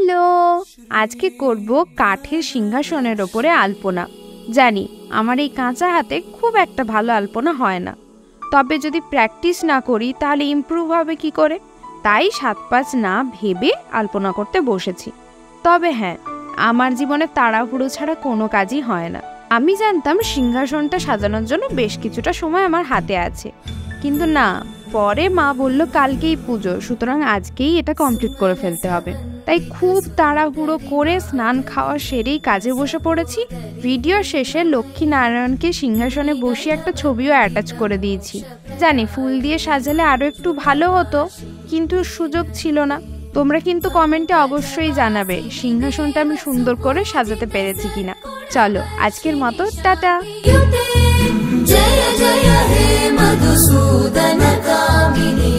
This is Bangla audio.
হ্যালো, আজকে করব কাঠের সিংহাসনের ওপরে আলপনা। জানি আমার এই কাঁচা হাতে খুব একটা ভালো আলপনা হয় না, তবে যদি প্র্যাকটিস না করি তাহলে ইমপ্রুভ হবে কি করে। তাই ৭-৫ না ভেবে আলপনা করতে বসেছি। তবে হ্যাঁ, আমার জীবনে তাড়াহুড়ো ছাড়া কোনো কাজই হয় না। আমি জানতাম সিংহাসনটা সাজানোর জন্য বেশ কিছুটা সময় আমার হাতে আছে, কিন্তু না, পরে মা বলল কালকেই পুজো, সুতরাং আজকেই এটা কমপ্লিট করে ফেলতে হবে। তাই খুব তাড়াহুড়ো করে স্নান খাওয়া সেরেই কাজে বসে পড়েছি। ভিডিও শেষে লক্ষ্মী নারায়ণকে সিংহাসনে বসিয়ে একটা ছবিও অ্যাটাচ করে দিয়েছি। জানি ফুল দিয়ে সাজালে আরো একটু ভালো হতো, কিন্তু সুযোগ ছিল না। তোমরা কিন্তু কমেন্টে অবশ্যই জানাবে সিংহাসনটা আমি সুন্দর করে সাজাতে পেরেছি কিনা। চলো আজকের মতো টাটা। जय जय हे मधुसूदन कामिनी।